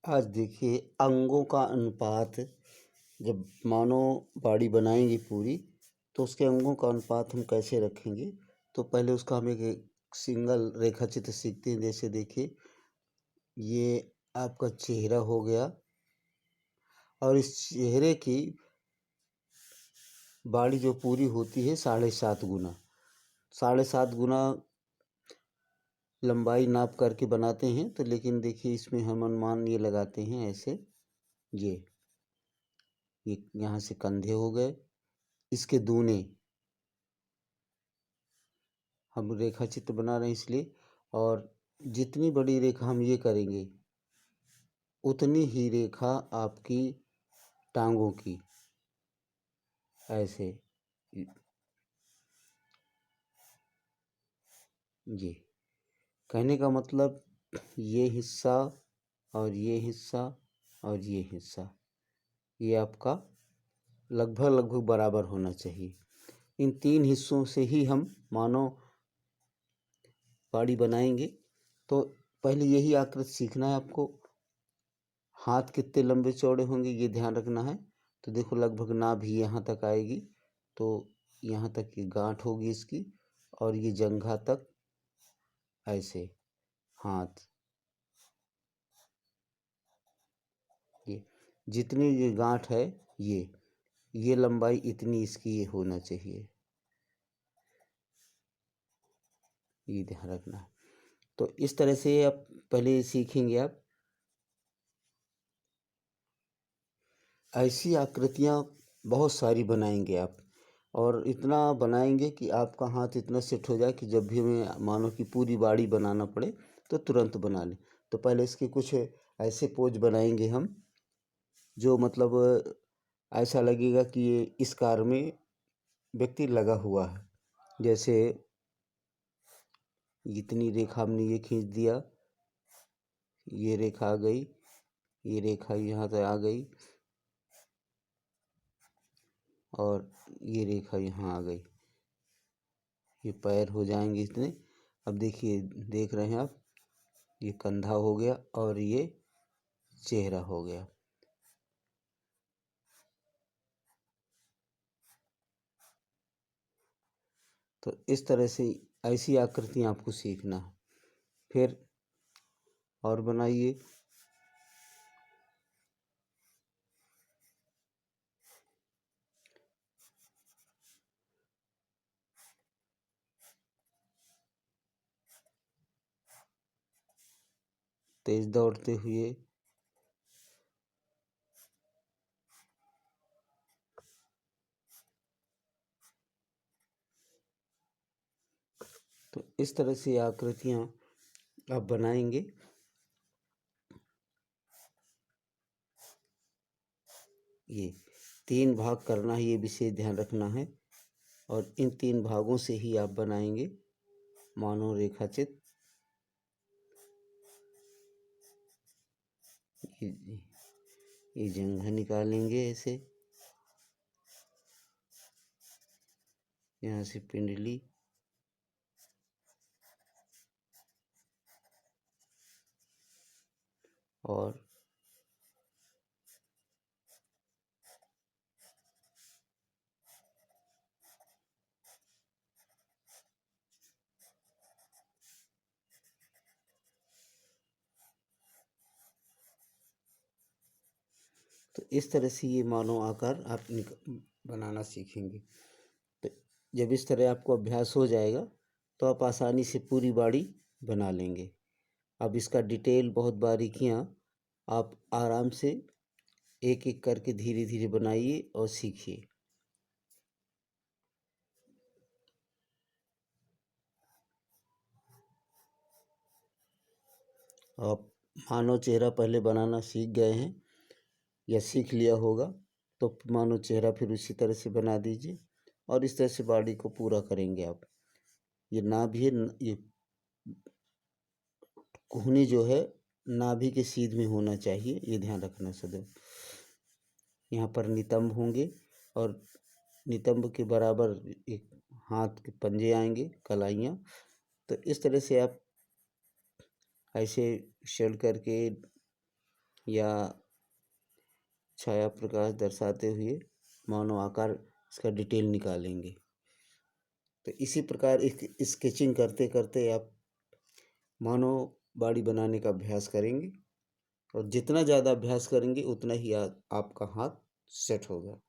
आज देखिए अंगों का अनुपात जब मानो बॉडी बनाएंगे पूरी तो उसके अंगों का अनुपात हम कैसे रखेंगे। तो पहले उसका हम एक सिंगल रेखा चित्र सीखते हैं। जैसे देखिए ये आपका चेहरा हो गया और इस चेहरे की बॉडी जो पूरी होती है 7.5 गुना लंबाई नाप करके बनाते हैं। तो लेकिन देखिए इसमें हम अनुमान ये लगाते हैं ऐसे ये यहाँ से कंधे हो गए, इसके दूने हम रेखा चित्र बना रहे हैं इसलिए। और जितनी बड़ी रेखा हम ये करेंगे उतनी ही रेखा आपकी टांगों की ऐसे ये कहने का मतलब ये हिस्सा और ये हिस्सा और ये हिस्सा ये आपका लगभग बराबर होना चाहिए। इन 3 हिस्सों से ही हम मानो बॉडी बनाएंगे। तो पहले यही आकृति सीखना है आपको। हाथ कितने लंबे चौड़े होंगे ये ध्यान रखना है। तो देखो लगभग नाभि यहाँ तक आएगी, तो यहाँ तक की गांठ होगी इसकी, और ये जंघा तक ऐसे हाथ ये जितनी ये गांठ है ये लंबाई इतनी इसकी ये होना चाहिए, ये ध्यान रखना है। तो इस तरह से आप पहले सीखेंगे। आप ऐसी आकृतियाँ बहुत सारी बनाएंगे आप, और इतना बनाएंगे कि आपका हाथ इतना सेट हो जाए कि जब भी हमें मानो कि पूरी बॉडी बनाना पड़े तो तुरंत बना लें। तो पहले इसके कुछ ऐसे पोज बनाएंगे हम जो मतलब ऐसा लगेगा कि ये इस कार में व्यक्ति लगा हुआ है। जैसे इतनी रेखा हमने ये खींच दिया, ये रेखा आ गई, ये रेखा यहाँ तक आ गई और ये रेखा यहाँ आ गई, ये पैर हो जाएंगे इतने। अब देखिए देख रहे हैं आप, ये कंधा हो गया और ये चेहरा हो गया। तो इस तरह से ऐसी आकृतियाँ आपको सीखना है। फिर और बनाइए। तेज दौड़ते हुए तो इस तरह से आकृतियाँ आप बनाएंगे। ये 3 भाग करना है, ये विशेष ध्यान रखना है। और इन 3 भागों से ही आप बनाएंगे मानव रेखा चित्र। ये जंघा निकालेंगे ऐसे, यहाँ से पिंडली, और तो इस तरह से ये मानव आकार आप बनाना सीखेंगे। तो जब इस तरह आपको अभ्यास हो जाएगा तो आप आसानी से पूरी बॉडी बना लेंगे। अब इसका डिटेल बहुत बारीकियाँ आप आराम से एक एक करके धीरे धीरे बनाइए और सीखिए। आप मानव चेहरा पहले बनाना सीख गए हैं या सीख लिया होगा, तो मानव चेहरा फिर उसी तरह से बना दीजिए और इस तरह से बॉडी को पूरा करेंगे आप। ये नाभि है, ये कोहनी जो है नाभि के सीध में होना चाहिए, ये ध्यान रखना सदैव। यहाँ पर नितंब होंगे और नितंब के बराबर एक हाथ के पंजे आएंगे, कलाइयाँ। तो इस तरह से आप ऐसे शेड करके या छाया प्रकाश दर्शाते हुए मानव आकार इसका डिटेल निकालेंगे। तो इसी प्रकार स्केचिंग करते करते आप मानव बॉडी बनाने का अभ्यास करेंगे और जितना ज़्यादा अभ्यास करेंगे उतना ही आपका हाथ सेट होगा।